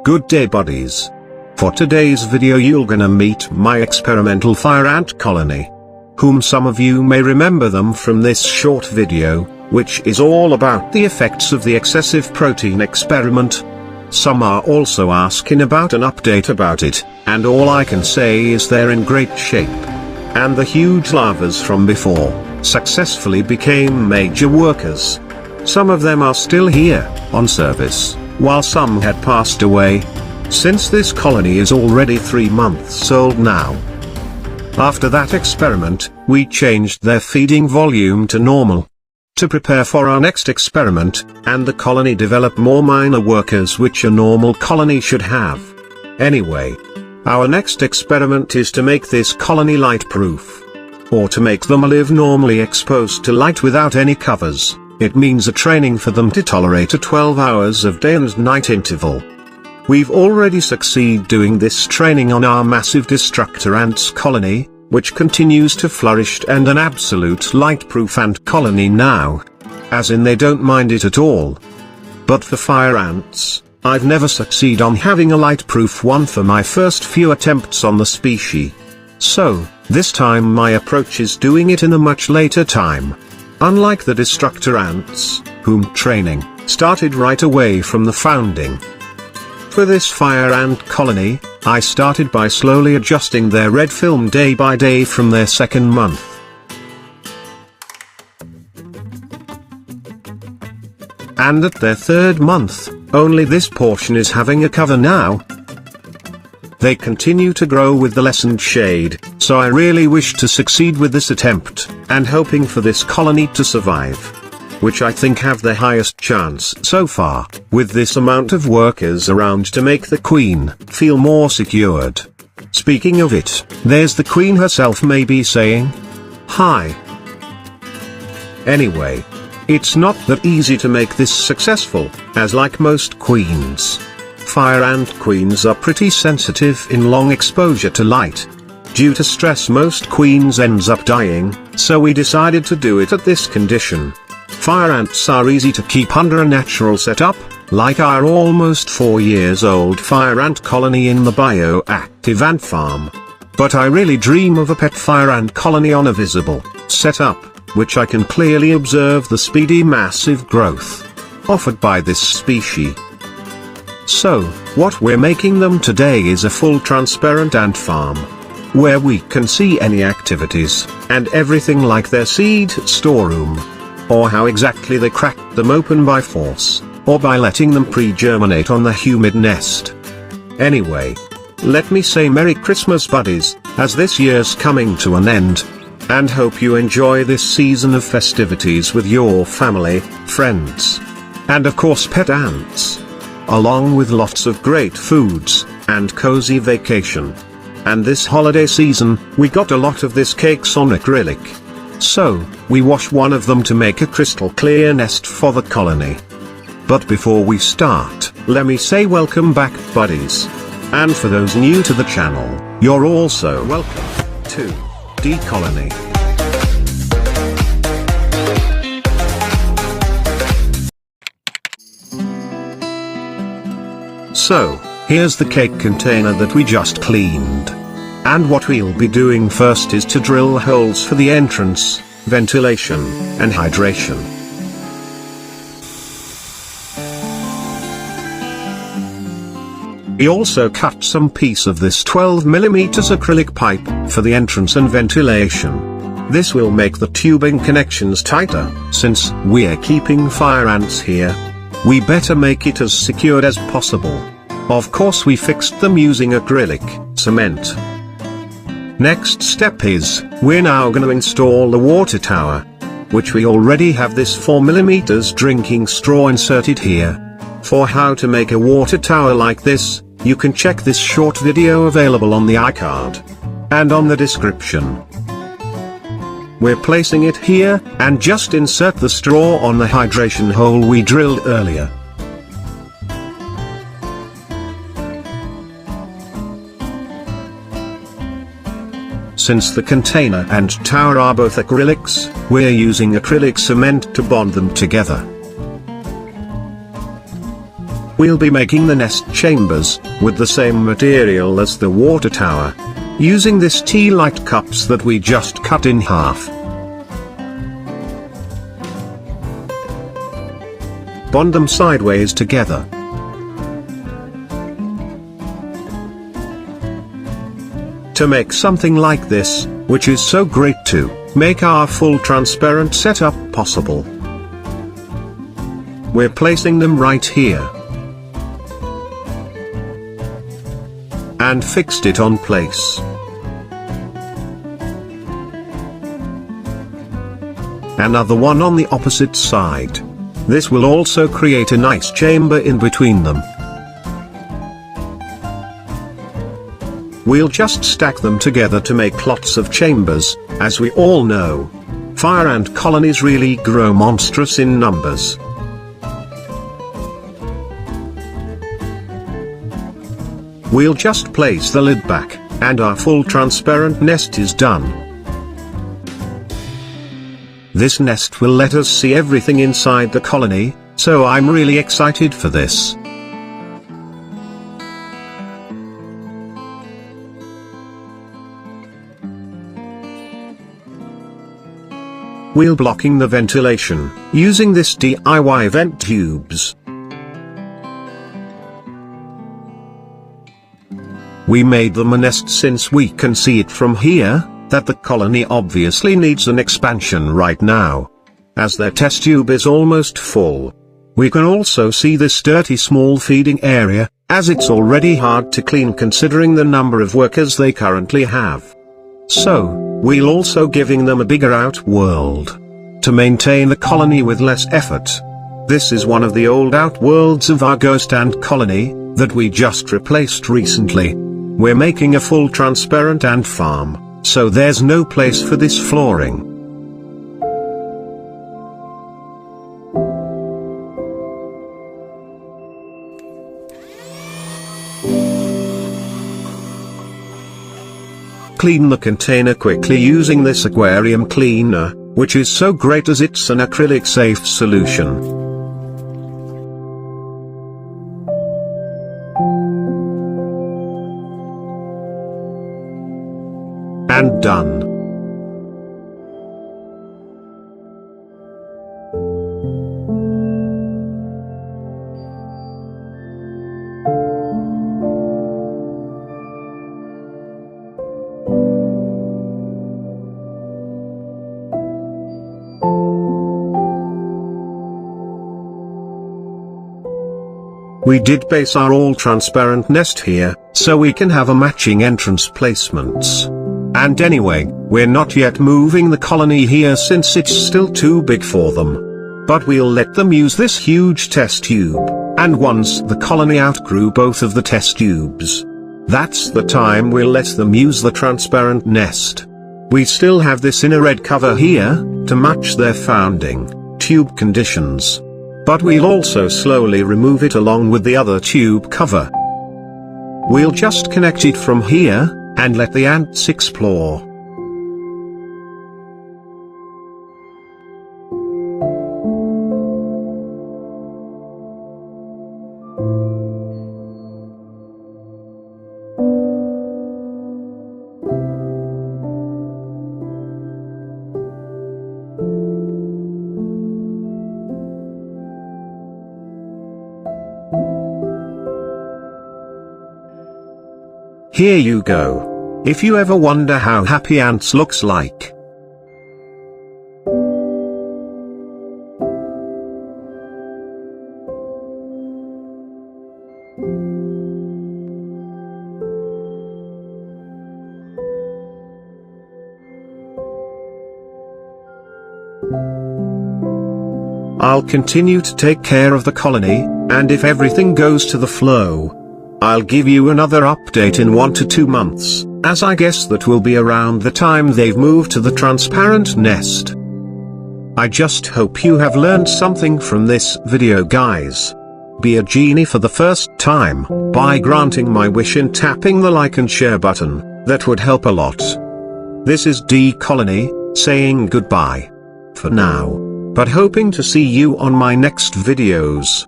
Good day buddies. For today's video you're gonna meet my experimental fire ant colony. Whom some of you may remember them from this short video, which is all about the effects of the excessive protein experiment. Some are also asking about an update about it, and all I can say is they're in great shape. And the huge larvas from before, successfully became major workers. Some of them are still here, on service, while some had passed away. Since this colony is already 3 months old now. After that experiment, we changed their feeding volume to normal. To prepare for our next experiment, and the colony develop more minor workers which a normal colony should have. Anyway, our next experiment is to make this colony light-proof. Or to make them live normally exposed to light without any covers. It means a training for them to tolerate a 12 hours of day and night interval. We've already succeeded doing this training on our massive destructor ants colony, which continues to flourish, and an absolute light-proof ant colony now. As in they don't mind it at all. But for fire ants, I've never succeeded on having a light-proof one for my first few attempts on the species. So, this time my approach is doing it in a much later time. Unlike the destructor ants, whom training started right away from the founding. For this fire ant colony, I started by slowly adjusting their red film day by day from their second month. And at their third month, only this portion is having a cover now. They continue to grow with the lessened shade, so I really wish to succeed with this attempt, and hoping for this colony to survive. Which I think have the highest chance so far, with this amount of workers around to make the queen feel more secured. Speaking of it, there's the queen herself maybe saying, "Hi." Anyway, it's not that easy to make this successful, as like most queens, fire ant queens are pretty sensitive in long exposure to light. Due to stress most queens ends up dying, so we decided to do it at this condition. Fire ants are easy to keep under a natural setup, like our almost 4 years old fire ant colony in the bioactive ant farm. But I really dream of a pet fire ant colony on a visible setup, which I can clearly observe the speedy massive growth offered by this species. So, what we're making them today is a full transparent ant farm, where we can see any activities, and everything like their seed storeroom, or how exactly they cracked them open by force, or by letting them pre-germinate on the humid nest. Anyway, let me say Merry Christmas buddies, as this year's coming to an end, and hope you enjoy this season of festivities with your family, friends, and of course pet ants. Along with lots of great foods, and cozy vacation. And this holiday season, we got a lot of this cakes on acrylic. So, we wash one of them to make a crystal clear nest for the colony. But before we start, let me say welcome back buddies. And for those new to the channel, you're also welcome to D Colony. So, here's the cake container that we just cleaned. And what we'll be doing first is to drill holes for the entrance, ventilation, and hydration. We also cut some piece of this 12mm acrylic pipe for the entrance and ventilation. This will make the tubing connections tighter, since we're keeping fire ants here. We better make it as secured as possible. Of course we fixed them using acrylic cement. Next step is, we're now going to install the water tower, which we already have this 4mm drinking straw inserted here. For how to make a water tower like this, you can check this short video available on the iCard and on the description. We're placing it here, and just insert the straw on the hydration hole we drilled earlier. Since the container and tower are both acrylics, we're using acrylic cement to bond them together. We'll be making the nest chambers, with the same material as the water tower. Using this tea light cups that we just cut in half. Bond them sideways together. To make something like this, which is so great to make our full transparent setup possible. We're placing them right here. And fixed it on place. Another one on the opposite side. This will also create a nice chamber in between them. We'll just stack them together to make lots of chambers. As we all know, fire ant colonies really grow monstrous in numbers. We'll just place the lid back, and our full transparent nest is done. This nest will let us see everything inside the colony, so I'm really excited for this. We're blocking the ventilation, using this DIY vent tubes. We made them a nest since we can see it from here, that the colony obviously needs an expansion right now, as their test tube is almost full. We can also see this dirty small feeding area, as it's already hard to clean considering the number of workers they currently have. So, we're also giving them a bigger outworld, to maintain the colony with less effort. This is one of the old outworlds of our ghost ant colony, that we just replaced recently. We're making a full transparent ant farm, so there's no place for this flooring. Clean the container quickly using this aquarium cleaner, which is so great as it's an acrylic safe solution. And done. We did base our all-transparent nest here, so we can have a matching entrance placements. And anyway, we're not yet moving the colony here since it's still too big for them. But we'll let them use this huge test tube, and once the colony outgrew both of the test tubes, that's the time we'll let them use the transparent nest. We still have this inner red cover here, to match their founding tube conditions. But we'll also slowly remove it along with the other tube cover. We'll just connect it from here, and let the ants explore. Here you go. If you ever wonder how happy ants looks like. I'll continue to take care of the colony, and if everything goes to the flow, I'll give you another update in 1 to 2 months, as I guess that will be around the time they've moved to the transparent nest. I just hope you have learned something from this video, guys. Be a genie for the first time, by granting my wish in tapping the like and share button, that would help a lot. This is D Colony, saying goodbye for now, but hoping to see you on my next videos.